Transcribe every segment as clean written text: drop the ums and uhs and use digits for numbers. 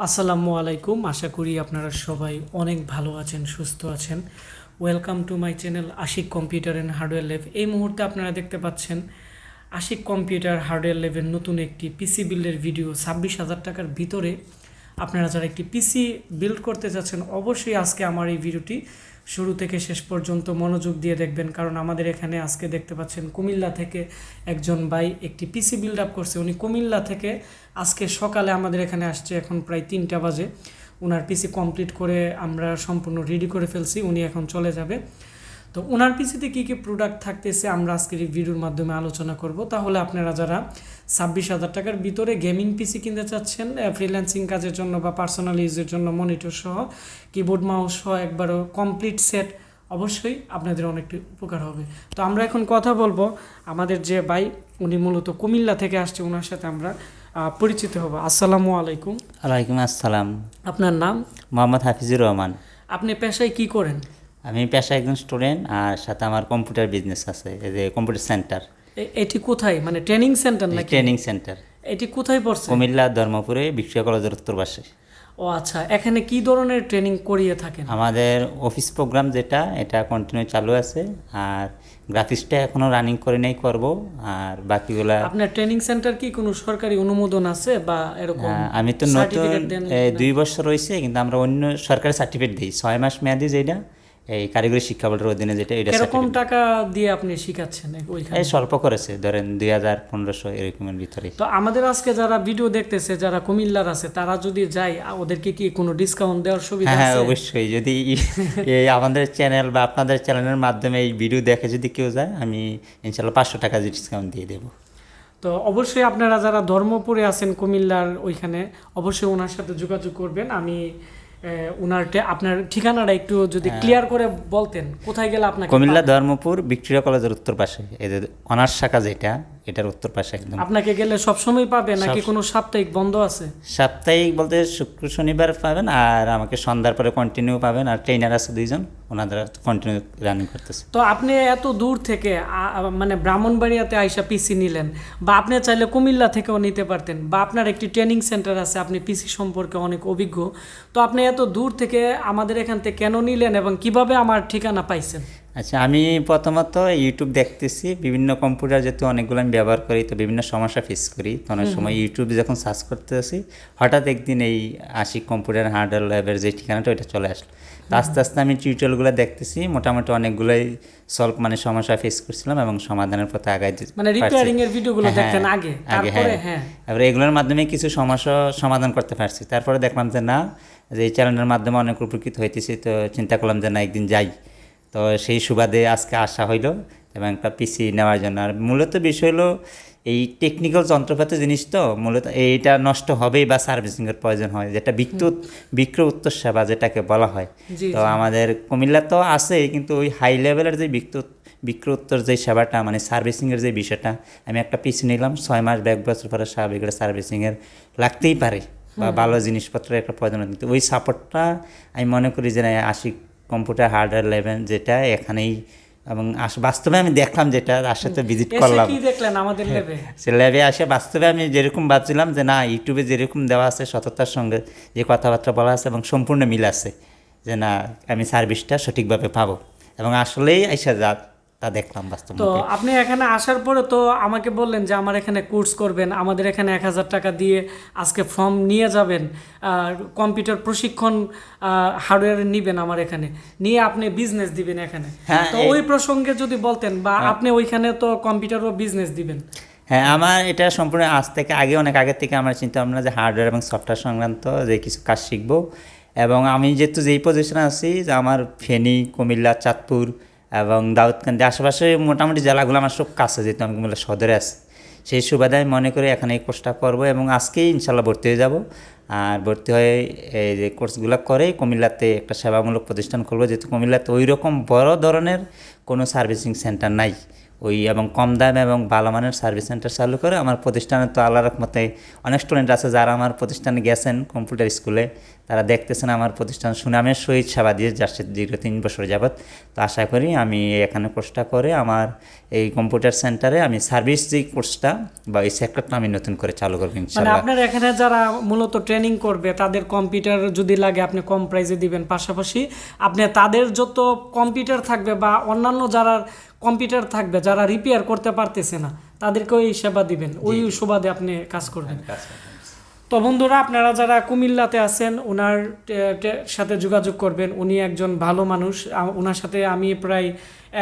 আসসালামু আলাইকুম। আশা করি আপনারা সবাই অনেক ভালো আছেন, সুস্থ আছেন। Welcome to my channel Ashik computer and hardware lab. এই মুহূর্তে আপনারা দেখতে পাচ্ছেন আশিক কম্পিউটার হার্ডওয়্যার ল্যাবের নতুন একটি পিসি বিল্ডের ভিডিও। 26,000 টাকার ভিতরে আপনারা যারা একটি পিসি বিল্ড করতে যাচ্ছেন, অবশ্যই আজকে আমার এই ভিডিওটি শুরু থেকে শেষ পর্যন্ত মনোযোগ দিয়ে দেখবেন, কারণ আমাদের এখানে আজকে দেখতে পাচ্ছেন কুমিল্লা থেকে একজন ভাই একটি পিসি বিল্ড আপ করছে। উনি কুমিল্লা থেকে আজকে সকালে আমাদের এখানে আসছে, এখন প্রায় 3টা বাজে। ওনার পিসি কমপ্লিট করে আমরা সম্পূর্ণ রেডি করে ফেলছি, উনি এখন চলে যাবে। তো ওনার পিসিতে কী কী প্রোডাক্ট থাকতেছে আমরা আজকের এই ভিডিওর মাধ্যমে আলোচনা করব। তাহলে আপনারা যারা 26,000 টাকার ভিতরে গেমিং পিসি কিনতে চাচ্ছেন ফ্রিল্যান্সিং কাজের জন্য বা পার্সোনাল ইউজের জন্য, মনিটর সহ কিবোর্ড মাউস সহ একবারও কমপ্লিট সেট, অবশ্যই আপনাদের অনেকটা উপকার হবে। তো আমরা এখন কথা বলবো আমাদের যে ভাই, উনি মূলত কুমিল্লা থেকে আসছে, ওনার সাথে আমরা পরিচিত হব। আসসালামু আলাইকুম। ওয়ালাইকুম আসসালাম। আপনার নাম? মোহাম্মদ হাফিজুর রহমান। আপনি পেশায় কি করেন? আমি পেশায় একজন স্টুডেন্ট, আর সাথে আমার কম্পিউটার বিজনেস আছে, এই যে কম্পিউটার সেন্টার। এটি কোথায়, মানে ট্রেনিং সেন্টার নাকি? Training centre. এটি কোথায় পড়ছে? কুমিল্লা ধর্মপুরে বিক্রিয়া কলেজের উত্তর পাশে। ও আচ্ছা, এখানে কি ধরনের ট্রেনিং করিয়ে থাকেন? আমাদের অফিস প্রোগ্রাম যেটা, এটা কন্টিনিউ চালু আছে, আর গ্রাফিক্সটা এখনও রানিং করে নেই, করব। আর বাকিগুলা আপনার ট্রেনিং সেন্টার কি কোনো সরকারি অনুমোদন আছে বা এরকম? আমি তো নতুন সার্টিফিকেট দেন? 2 বছর হয়েছে, কিন্তু আমরা অন্য সরকারি সার্টিফিকেট দিই 6 মাস মেয়াদি, যেটা এই কারিগরি শিক্ষা বোর্ডের অধীনে, যেটা এটা এরকম টাকা দিয়ে আপনি শিখাচ্ছেন ওইখানে? এই স্বল্প করেছে, ধরেন 2,000-1,500 এরকমের ভিতরে। তো আমাদের আজকে যারা ভিডিও দেখতেছে, যারা কুমিল্লার আছে, তারা যদি যায়, ওদেরকে কি কোনো ডিসকাউন্ট দেওয়ার সুবিধা আছে? হ্যাঁ, অবশ্যই। যদি এই আমাদের চ্যানেল বা আপনাদের চ্যানেলের মাধ্যমে এই ভিডিও দেখে যদি কেউ যায়, আমি ইনশাল্লাহ 500 টাকা ডিসকাউন্ট দিয়ে দেবো। তো অবশ্যই আপনারা যারা ধর্মপুরে আছেন কুমিল্লার ওইখানে, অবশ্যই ওনার সাথে যোগাযোগ করবেন। আমি আপনার ঠিকানাটা একটু যদি ক্লিয়ার করে বলতেন, কোথায় গেলে আপনাকে? কুমিল্লা ধর্মপুর ভিক্টোরিয়া কলেজের উত্তর পাশে, এদের অনার্স শাখা যেটা, এটার উত্তর পাশে একদম। আপনাকে গেলে সবসময় পাবে নাকি কোনো সাপ্তাহিক বন্ধ আছে? সাপ্তাহিক বলতে শুক্র শনিবার পাবেন, আর আমাকে সন্ধ্যার পরে কন্টিনিউ পাবেন। আর ট্রেনার আছে 2জন, ওনাদের কন্টিনিউ রানিং করতেছে। তো আপনি এত দূর থেকে মানে ব্রাহ্মণবাড়িয়াতে আইসা পিসি নিলেন, বা আপনি চাইলে কুমিল্লা থেকেও নিতে পারতেন, বা আপনার একটি ট্রেনিং সেন্টার আছে, আপনি পিসি সম্পর্কে অনেক অভিজ্ঞ, তো আপনি এত দূর থেকে আমাদের এখান থেকে কেন নিলেন এবং কিভাবে আমার ঠিকানা পাইছেন? আচ্ছা, আমি প্রথমত ইউটিউব দেখতেছি, বিভিন্ন কম্পিউটার যেহেতু অনেকগুলো আমি ব্যবহার করি, তো বিভিন্ন সমস্যা ফেস করি। তো অনেক সময় ইউটিউবে যখন সার্চ করতেছি, হঠাৎ একদিন এই আশিক কম্পিউটার হার্ডওয়্যার ল্যাবের যে ঠিকানাটা, ওইটা চলে আসলো। তো আস্তে আস্তে আমি টিউটোরিয়ালগুলো দেখতেছি, মোটামুটি অনেকগুলোই সমস্যা ফেস করছিলাম এবং সমাধানের পথে আগাই, মানে রিপেয়ারিং এর ভিডিওগুলো দেখতেন আগে, তারপরে এবারে এগুলোর মাধ্যমে কিছু সমস্যা সমাধান করতে পারছি। তারপরে দেখলাম যে না, যে এই চ্যানেলের মাধ্যমে অনেক উপকৃত হইতেছি, তো চিন্তা করলাম যে না, একদিন যাই। তো সেই সুবাদে আজকে আসা হইলো এবং একটা পিসি নেওয়ার জন্য। আর মূলত বিষয় হলো এই টেকনিক্যাল যন্ত্রপাতি জিনিস, তো মূলত এইটা নষ্ট হবেই বা সার্ভিসিংয়ের প্রয়োজন হয়, যেটা বিক্রয় উত্তর সেবা যেটাকে বলা হয়। তো আমাদের কুমিল্লা তো আছে, কিন্তু ওই হাই লেভেলের যে বিক্রয় উত্তর যে সেবাটা, মানে সার্ভিসিংয়ের যে বিষয়টা, আমি একটা পিসি নিলাম 6 মাস বা 1 বছর পরে স্বাভাবিক সার্ভিসিংয়ের লাগতেই পারে, বা ভালো জিনিসপত্রের একটা প্রয়োজন। কিন্তু ওই সাপোর্টটা আমি মনে করি যে আশিক কম্পিউটার হার্ডওয়্যার লেভেল যেটা এখানেই, এবং বাস্তবে আমি দেখলাম, যেটা আসলে ভিজিট করলাম। কি দেখলেন আমাদের ল্যাবে? সে ল্যাবে আসে বাস্তবে আমি যেরকম ভাবছিলাম যে না, ইউটিউবে যেরকম দেওয়া আছে, সততার সঙ্গে যে কথাবার্তা বলা আছে এবং সম্পূর্ণ মিল আছে, যে না, আমি সার্ভিসটা সঠিকভাবে পাবো, এবং আসলেই আইসা তা দেখলাম বাস্তব। তো আপনি এখানে আসার পরে তো আমাকে বললেন যে আমার এখানে কোর্স করবেন, আমাদের এখানে 1,000 টাকা দিয়ে আজকে ফর্ম নিয়ে যাবেন, কম্পিউটার প্রশিক্ষণ হার্ডওয়্যার নিবেন আমার এখানে, নিয়ে আপনি বিজনেস দিবেন এখানে। তো ওই প্রসঙ্গে যদি বলতেন, বা আপনি ওইখানে তো কম্পিউটারও বিজনেস দিবেন। হ্যাঁ, আমার এটা সম্পূর্ণ অনেক আগে থেকে আমার চিন্তা ভাবনা যে হার্ডওয়্যার এবং সফটওয়্যার সংক্রান্ত যে কিছু কাজ শিখবো। এবং আমি যেহেতু যেই পজিশনে আছি, যে আমার ফেনী, কুমিল্লা, চাঁদপুর এবং দাউদকান্দি আশেপাশে মোটামুটি জেলাগুলো আমার সব কাছে, যেহেতু আমি কুমিল্লা সদরে আছি, সেই সুবাদে আমি মনে করি এখানে এই কোর্সটা করবো, এবং আজকেই ইনশাল্লাহ ভর্তি হয়ে যাব। আর ভর্তি হয়ে এই যে কোর্সগুলো করে কুমিল্লাতে একটা সেবামূলক প্রতিষ্ঠান খুলবো, যেহেতু কুমিল্লাতে ওই রকম বড় ধরনের কোনো সার্ভিসিং সেন্টার নাই। ওই এবং কম দামে এবং ভালো মানের সার্ভিস সেন্টার চালু করে আমার প্রতিষ্ঠানে তো আল্লাহর রহমতে অনেক স্টুডেন্ট আছে যারা আমার প্রতিষ্ঠানে গেছেন কম্পিউটার স্কুলে, তারা দেখতেছেন আমার প্রতিষ্ঠান সুনামের সহিত সেবা দিয়ে যাচ্ছে দীর্ঘ 3 বছর যাবৎ। তো আশা করি আমি এখানে কোর্সটা করে আমার এই কম্পিউটার সেন্টারে আমি সার্ভিস যে কোর্সটা বা এই সেক্টরটা আমি নতুন করে চালু করবো মানে ইনশাআল্লাহ। আপনার এখানে যারা মূলত ট্রেনিং করবে তাদের কম্পিউটার যদি লাগে আপনি কম প্রাইসে দিবেন, পাশাপাশি আপনি তাদের যত কম্পিউটার থাকবে বা অন্যান্য যারা কম্পিউটার থাকবে যারা রিপেয়ার করতে পারতেছে না তাদেরকে ওই সেবা দিবেন, ওই সুবাদে আপনি কাজ করবেন। তো বন্ধুরা, আপনারা যারা কুমিল্লাতে আছেন ওনার সাথে যোগাযোগ করবেন। উনি একজন ভালো মানুষ, ওনার সাথে আমি প্রায়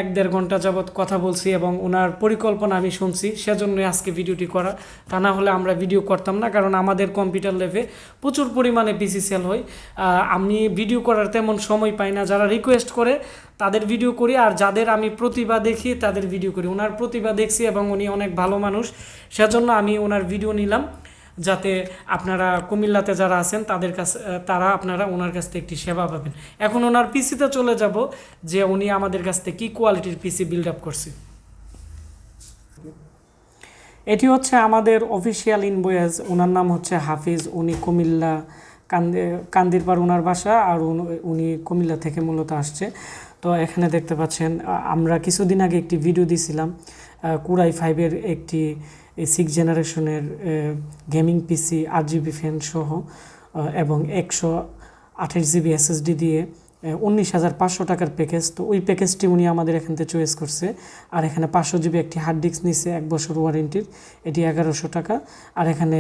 1-1.5 ঘন্টা যাবৎ কথা বলছি এবং ওনার পরিকল্পনা আমি শুনছি, সেজন্যই আজকে ভিডিওটি করা। তা না হলে আমরা ভিডিও করতাম না, কারণ আমাদের কম্পিউটার ল্যাবে প্রচুর পরিমাণে পিসি সেল হয়। আমি ভিডিও করার তেমন সময় পাই না, যারা রিকোয়েস্ট করে তাদের ভিডিও করি, আর যাদের আমি প্রতিভা দেখি তাদের ভিডিও করি। ওনার প্রতিভা দেখছি এবং উনি অনেক ভালো মানুষ, সেজন্য আমি ওনার ভিডিও নিলাম, যাতে আপনারা কুমিল্লাতে যারা আছেন তাদের কাছে আপনারা ওনার কাছ থেকে একটি সেবা পাবেন। এখন ওনার পিসিতে চলে যাব যে উনি আমাদের কাছ থেকে কী কোয়ালিটির পিসি বিল্ড আপ করছে। এটি হচ্ছে আমাদের অফিসিয়াল ইনভয়েস। ওনার নাম হচ্ছে হাফিজ, উনি কুমিল্লা কান্দিরপাড় ওনার বাসা, আর উনি কুমিল্লা থেকে মূলত আসছে। তো এখানে দেখতে পাচ্ছেন আমরা কিছুদিন আগে একটি ভিডিও দিয়েছিলাম কুরাই 5-এর একটি 6 জেনারেশনের গেমিং পিসি 8GB ফ্যান সহ এবং 128GB SSD দিয়ে 19,500 টাকার প্যাকেজ। তো ওই প্যাকেজটি উনি আমাদের এখান থেকে চয়েস করছে। আর এখানে 500GB একটি হার্ড ডিস্ক নিচ্ছে 1 বছর ওয়ারেন্টির, এটি 1100 টাকা। আর এখানে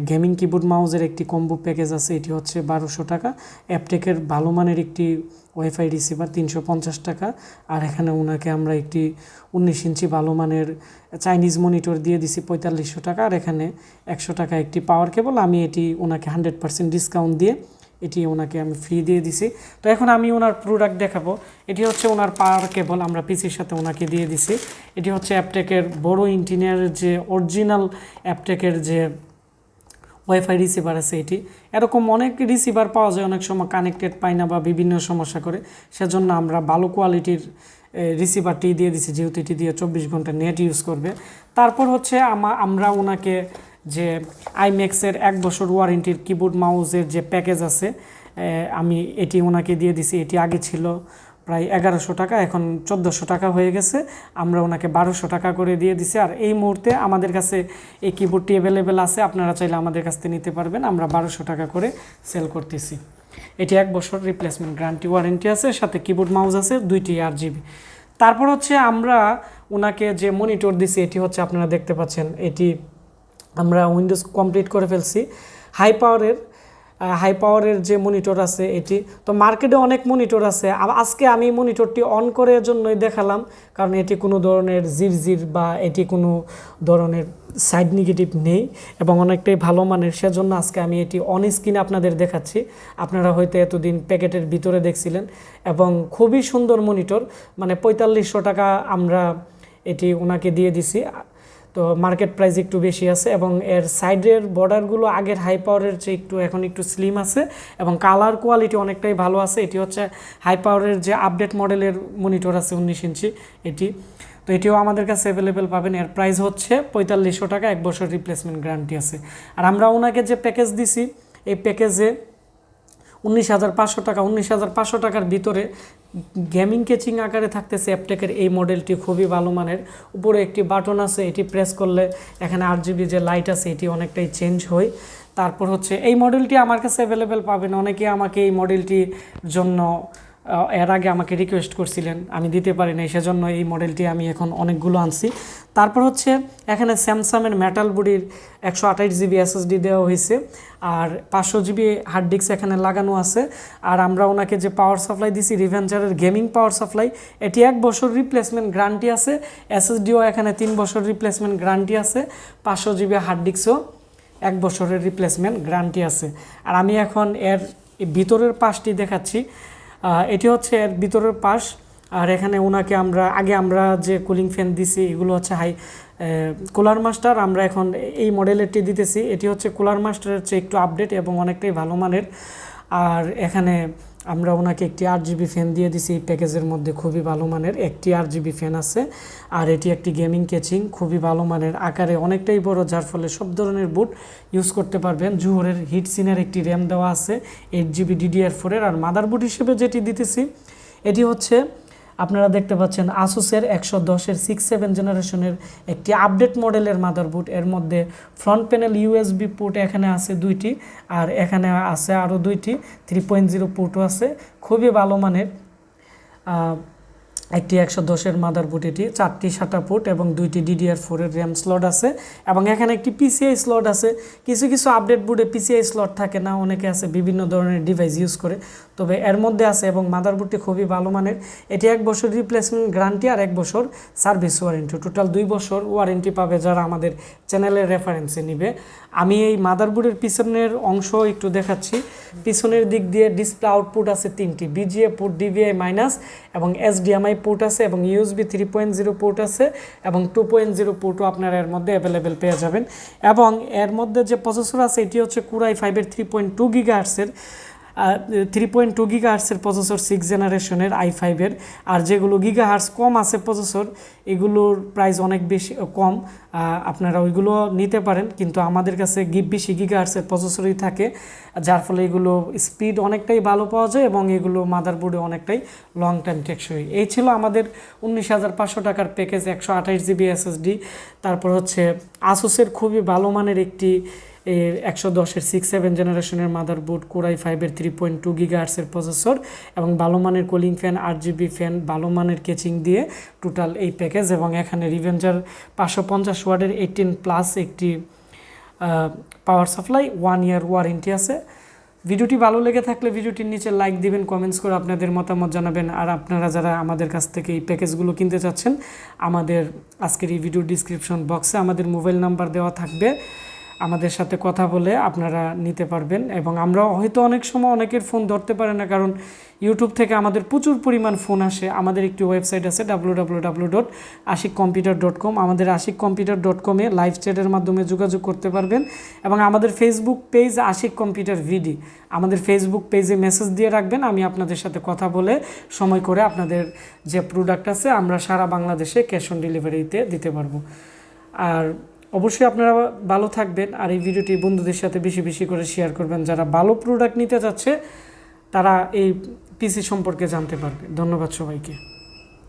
গেমিং কিবোর্ড মাউজের একটি কম্বো প্যাকেজ আছে, এটি হচ্ছে 1200 টাকা। অ্যাপটেকের ভালো মানের একটি ওয়াইফাই রিসিভার 350 টাকা। আর এখানে ওনাকে আমরা একটি 19 ইঞ্চি ভালো মানের চাইনিজ মনিটর দিয়ে দিছি 4500 টাকা। আর এখানে 100 টাকা একটি পাওয়ার কেবল, আমি এটি ওনাকে 100% ডিসকাউন্ট দিয়ে এটি ওনাকে আমি ফ্রি দিয়ে দিছি। তো এখন আমি ওনার প্রোডাক্ট দেখাবো। এটি হচ্ছে ওনার পাওয়ার কেবল, আমরা পিসির সাথে ওনাকে দিয়ে দিছি। এটি হচ্ছে অ্যাপটেকের বড় ইঞ্জিনিয়ারের যে অরিজিনাল অ্যাপটেকের যে ওয়াইফাই রিসিভার আছে, এটি এরকম অনেক রিসিভার পাওয়া যায়, অনেক সময় কানেক্টেড পাই না বা বিভিন্ন সমস্যা করে, সেজন্য আমরা ভালো কোয়ালিটির রিসিভারটি দিয়ে দিছি, যেহেতু এটি দিয়ে 24 ঘন্টা নেট ইউজ করবে। তারপর হচ্ছে আমরা ওনাকে যে আইম্যাক্সের 1 বছর ওয়ারেন্টির কিবোর্ড মাউসের যে প্যাকেজ আছে, আমি এটি ওনাকে দিয়ে দিছি। এটি আগে ছিল প্রায় 1100 টাকা, এখন 1400 টাকা হয়ে গেছে, আমরা ওনাকে 1200 টাকা করে দিয়ে দিছি। আর এই মুহূর্তে আমাদের কাছে এই কিবোর্ডটি অ্যাভেলেবেল আছে, আপনারা চাইলে আমাদের কাছ থেকে নিতে পারবেন, আমরা 1200 টাকা করে সেল করতেছি। এটি 1 বছর রিপ্লেসমেন্ট গ্যারান্টি ওয়ারেন্টি আছে, সাথে কিবোর্ড মাউস আছে 2টি 8GB। তারপর হচ্ছে আমরা ওনাকে যে মনিটর দিছি, এটি হচ্ছে আপনারা দেখতে পাচ্ছেন, এটি আমরা উইন্ডোজ কমপ্লিট করে ফেলছি। হাই পাওয়ারের যে মনিটর আছে এটি, তো মার্কেটে অনেক মনিটর আছে, আজকে আমি মনিটরটি অন করার জন্যই দেখালাম, কারণ এটি কোনো ধরনের জিরজির বা এটি কোনো ধরনের সাইড নেগেটিভ নেই এবং অনেকটাই ভালো মানের, সেজন্য আজকে আমি এটি অন স্ক্রিনে আপনাদের দেখাচ্ছি। আপনারা হয়তো এতদিন প্যাকেটের ভিতরে দেখছিলেন, এবং খুবই সুন্দর মনিটর, মানে 4500 টাকা আমরা এটি ওনাকে দিয়ে দিছি। তো মার্কেট প্রাইস একটু বেশি আছে এবং এর সাইডের বর্ডারগুলো আগের হাই পাওয়ারের চেয়ে এখন একটু স্লিম আছে এবং কালার কোয়ালিটি অনেকটাই ভালো আছে। এটি হচ্ছে হাই পাওয়ারের যে আপডেট মডেলের মনিটর আছে 19 ইঞ্চি এটি, তো এটিও আমাদের কাছে অ্যাভেলেবেল পাবেন। এর প্রাইস হচ্ছে 4500 টাকা, 1 বছর রিপ্লেসমেন্ট গ্যারান্টি আছে। আর আমরা ওনাকে যে প্যাকেজ দিছি, এই প্যাকেজে 19,500 টাকা, 19,500 টাকার ভিতরে গেমিং কেচিং আকারে থাকতেছে অ্যাপটেকের এই মডেলটি, খুবই ভালো মানের। উপরে একটি বাটন আছে, এটি প্রেস করলে এখানে 8GB যে লাইট আছে এটি অনেকটাই চেঞ্জ হয়। তারপর হচ্ছে এই মডেলটি আমার কাছে অ্যাভেলেবেল পাবেন। অনেকে আমাকে এই মডেলটির জন্য এর আগে আমাকে রিকোয়েস্ট করছিলেন, আমি দিতে পারি না, সেজন্য এই মডেলটি আমি এখন অনেকগুলো আনছি। তারপর হচ্ছে এখানে স্যামসাংয়ের মেটাল বডির 128GB SSD দেওয়া হয়েছে, আর 500GB হার্ড ডিস্ক এখানে লাগানো আছে। আর আমরা ওনাকে যে পাওয়ার সাপ্লাই দিছি রিভেঞ্জারের গেমিং পাওয়ার সাপ্লাই, এটি 1 বছর রিপ্লেসমেন্ট গ্যারান্টি আছে। SSDও এখানে 3 বছর রিপ্লেসমেন্ট গ্যারান্টি আছে। 500GB হার্ড ডিস্কও 1 বছরের রিপ্লেসমেন্ট গ্যারান্টি আছে। আর আমি এখন এর ভিতরের পাশটি দেখাচ্ছি, এটি হচ্ছে এর ভিতরের পাশ। আর এখানে ওনাকে আমরা যে কুলিং ফ্যান দিছি এগুলো হচ্ছে কুলার মাস্টার, আমরা এখন এই মডেলেরটি দিতেছি। এটি হচ্ছে কুলার মাস্টারের চেয়ে একটু আপডেট এবং অনেকটাই ভালো মানের। আর এখানে আমরা ওনাকে একটি 8GB ফ্যান দিয়ে দিছি এই প্যাকেজের মধ্যে, খুবই ভালো মানের একটি 8GB ফ্যান আছে। আর এটি একটি গেমিং কেচিং, খুবই ভালো মানের, আকারে অনেকটাই বড়, যার ফলে সব ধরনের বুট ইউজ করতে পারবেন। জুহরের হিটসিনের একটি র্যাম দেওয়া আছে 8GB DDR4 এর। আর মাদারবোর্ড হিসেবে যেটি দিতেছি এটি হচ্ছে আপনারা দেখতে পাচ্ছেন আসুসের 110-এর 6-7 জেনারেশনের একটি আপডেট মডেলের মাদারবোর্ড। এর মধ্যে ফ্রন্ট প্যানেল USB পোর্ট এখানে আছে 2টি, আর এখানে আছে আরও 2টি 3.0 পোর্টও আছে। খুবই ভালো মানের একটি 110-এর মাদারবোর্ড, এটি 4টি SATA পোর্ট এবং 2টি DDR4 এর র্যাম স্লট আছে, এবং এখানে একটি PCI স্লট আছে। কিছু কিছু আপডেট বোর্ডে PCI স্লট থাকে না, অনেকে আছে বিভিন্ন ধরনের ডিভাইস ইউজ করে, তবে এর মধ্যে আছে। এবং মাদারবোর্ডটি খুবই ভালো মানের। এটি 1 বছর রিপ্লেসমেন্ট গ্যারান্টি আর 1 বছর সার্ভিস ওয়ারেন্টি, টোটাল 2 বছর ওয়ারেন্টি পাবে যারা আমাদের চ্যানেলের রেফারেন্সে নিবে। আমি এই মাদারবোর্ডের পিছনের অংশ একটু দেখাচ্ছি। পিছনের দিক দিয়ে ডিসপ্লে আউটপুট আছে 3টি, BGA পোর্ট, DVI মাইনাস এবং HDMI পোর্ট আছে, এবং USB 3.0 পোর্ট আছে, এবং 2.0 পোর্টও আপনারা এর মধ্যে অ্যাভেলেবেল পেয়ে যাবেন। এবং এর মধ্যে যে প্রসেসর আছে এটি হচ্ছে Core i5-এর 3.2 GHz-এর 3.2 GHz-এর প্রসেসর 6 জেনারেশনের i5-এর। আর যেগুলো গিগাহার্স কম আছে প্রসেসর, এগুলোর প্রাইস অনেক বেশি কম, আপনারা ওইগুলো নিতে পারেন, কিন্তু আমাদের কাছে বেশি গিগাহার্সের প্রসেসরই থাকে, যার ফলে এগুলো স্পিড অনেকটাই ভালো পাওয়া যায় এবং এগুলো মাদারবোর্ডে অনেকটাই লং টাইম টেকসই। এই ছিল আমাদের 19,500 টাকার প্যাকেজ, 128GB SSD। তারপর হচ্ছে আসুসের খুবই ভালো মানের একটি 110-এর 6-7 জেনারেশনের মাদারবোর্ড, Core i5-এর 3.2 GHz-এর প্রসেসর এবং ভালো মানের কুলিং ফ্যান, 8GB ফ্যান, ভালো মানের কেচিং দিয়ে টোটাল এই প্যাকেজ। এবং এখানে রিভেঞ্জার 550 ওয়াটের 18+ একটি পাওয়ার সাপ্লাই, 1 ইয়ার ওয়ারেন্টি আছে। ভিডিওটি ভালো লেগে থাকলে ভিডিওটির নিচে লাইক দিবেন, কমেন্টস করে আপনাদের মতামত জানাবেন। আর আপনারা যারা আমাদের কাছ থেকে এই প্যাকেজগুলো কিনতে চাচ্ছেন, আমাদের আজকের এই ভিডিও ডিসক্রিপশন বক্সে আমাদের মোবাইল নাম্বার দেওয়া থাকবে, আমাদের সাথে কথা বলে আপনারা নিতে পারবেন। এবং আমরা হয়তো অনেক সময় অনেকের ফোন ধরতে পারে না, কারণ ইউটিউব থেকে আমাদের প্রচুর পরিমাণ ফোন আসে। আমাদের একটি ওয়েবসাইট আছে www.ashikcomputer.com, আমাদের ashikcomputer.com-এ লাইভ চ্যাটের মাধ্যমে যোগাযোগ করতে পারবেন। এবং আমাদের ফেসবুক পেজ আশিক কম্পিউটার ভিডি, আমাদের ফেসবুক পেজে মেসেজ দিয়ে রাখবেন, আমি আপনাদের সাথে কথা বলে সময় করে আপনাদের যে প্রোডাক্ট আছে আমরা সারা বাংলাদেশে ক্যাশ অন ডেলিভারিতে দিতে পারবো। আর অবশ্যই আপনারা ভালো থাকবেন, আর এই ভিডিওটি বন্ধুদের সাথে বেশি বেশি করে শেয়ার করবেন। যারা ভালো প্রোডাক্ট নিতে যাচ্ছে তারা এই পিসি সম্পর্কে জানতে পারবে। ধন্যবাদ সবাইকে।